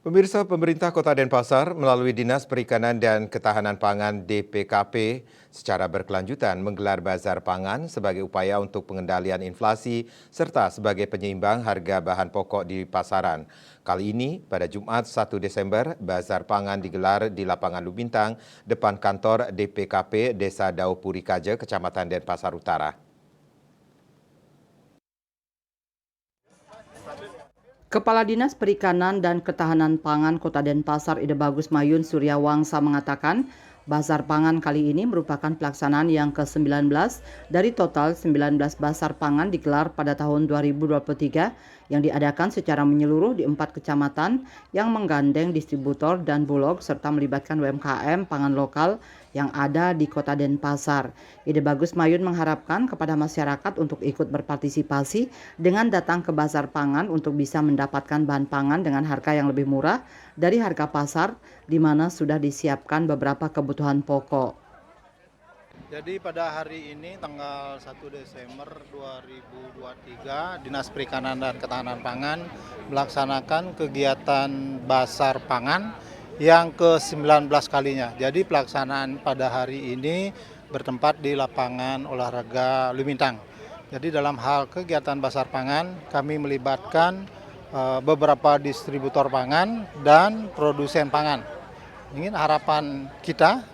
Pemirsa, pemerintah Kota Denpasar melalui Dinas Perikanan dan Ketahanan Pangan DPKP secara berkelanjutan menggelar bazar pangan sebagai upaya untuk pengendalian inflasi serta sebagai penyeimbang harga bahan pokok di pasaran. Kali ini, pada Jumat 1 Desember, bazar pangan digelar di lapangan Lubintang depan kantor DPKP Desa Daupuri Kaje, Kecamatan Denpasar Utara. Kepala Dinas Perikanan dan Ketahanan Pangan Kota Denpasar Ide Bagus Mayun Suryawangsa mengatakan, Bazar Pangan kali ini merupakan pelaksanaan yang ke-19 dari total 19 Bazar Pangan digelar pada tahun 2023 yang diadakan secara menyeluruh di 4 kecamatan yang menggandeng distributor dan bulog serta melibatkan UMKM pangan lokal yang ada di Kota Denpasar. Ide Bagus Mayun mengharapkan kepada masyarakat untuk ikut berpartisipasi dengan datang ke Bazar Pangan untuk bisa mendapatkan bahan pangan dengan harga yang lebih murah dari harga pasar, di mana sudah disiapkan beberapa kebutuhan pokok. Jadi pada hari ini tanggal 1 Desember 2023 Dinas Perikanan dan Ketahanan Pangan melaksanakan kegiatan Bazar Pangan yang ke-19 kalinya. Jadi pelaksanaan pada hari ini bertempat di lapangan olahraga Lubintang. Jadi dalam hal kegiatan Bazar Pangan kami melibatkan beberapa distributor pangan dan produsen pangan. Ini harapan kita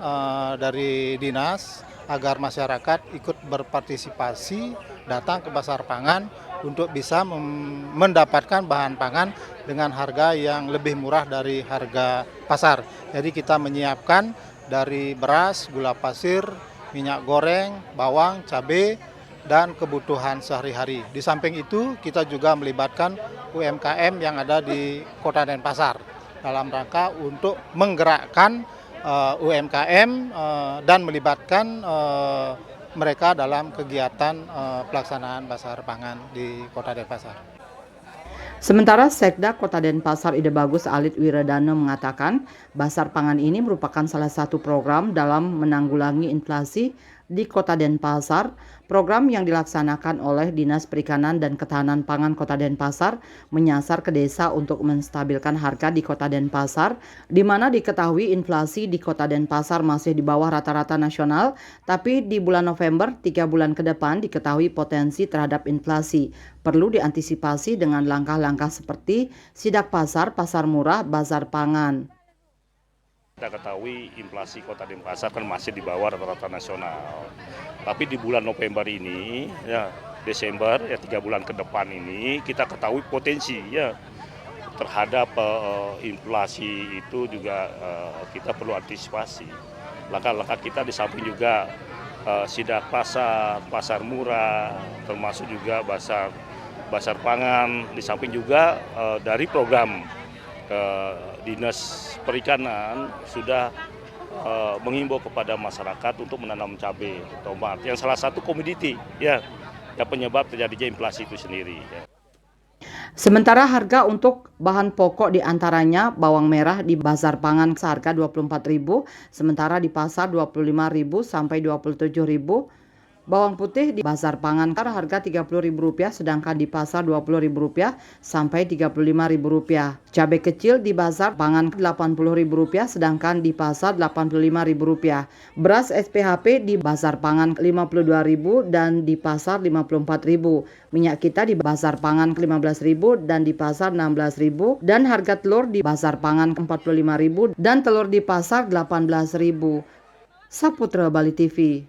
dari dinas agar masyarakat ikut berpartisipasi datang ke Bazar Pangan untuk bisa mendapatkan bahan pangan dengan harga yang lebih murah dari harga pasar. Jadi kita menyiapkan dari beras, gula pasir, minyak goreng, bawang, cabai, dan kebutuhan sehari-hari. Di samping itu kita juga melibatkan UMKM yang ada di Kota Denpasar dalam rangka untuk menggerakkan UMKM dan melibatkan mereka dalam kegiatan pelaksanaan Bazar Pangan di Kota Denpasar. Sementara Sekda Kota Denpasar Ide Bagus Alit Wiradana mengatakan, Bazar Pangan ini merupakan salah satu program dalam menanggulangi inflasi di Kota Denpasar. Program yang dilaksanakan oleh Dinas Perikanan dan Ketahanan Pangan Kota Denpasar menyasar ke desa untuk menstabilkan harga di Kota Denpasar, di mana diketahui inflasi di Kota Denpasar masih di bawah rata-rata nasional, tapi di bulan November 3 bulan ke depan diketahui potensi terhadap inflasi. Perlu diantisipasi dengan langkah-langkah seperti sidak pasar, pasar murah, bazar pangan. Kita ketahui inflasi Kota Denpasar kan masih di bawah rata-rata nasional. Tapi di bulan November ini, ya Desember, ya 3 bulan ke depan ini, kita ketahui potensi ya terhadap inflasi itu juga kita perlu antisipasi. Langkah-langkah kita di samping juga sidak pasar, pasar murah, termasuk juga bazar pangan, di samping juga dari program Dinas Perikanan sudah mengimbau kepada masyarakat untuk menanam cabai, tomat, yang salah satu komoditi ya yang penyebab terjadinya inflasi itu sendiri. Ya. Sementara harga untuk bahan pokok diantaranya bawang merah di Bazar Pangan seharga Rp24.000, sementara di pasar Rp25.000 sampai Rp27.000. Bawang putih di Bazar Pangan harga Rp30.000, sedangkan di pasar Rp20.000 sampai Rp35.000. Cabai kecil di Bazar Pangan Rp80.000, sedangkan di pasar Rp85.000. Beras SPHP di Bazar Pangan Rp52.000 dan di pasar Rp54.000. Minyak kita di Bazar Pangan Rp15.000 dan di pasar Rp16.000. Dan harga telur di Bazar Pangan Rp45.000 dan telur di pasar Rp18.000. Saputra Bali TV.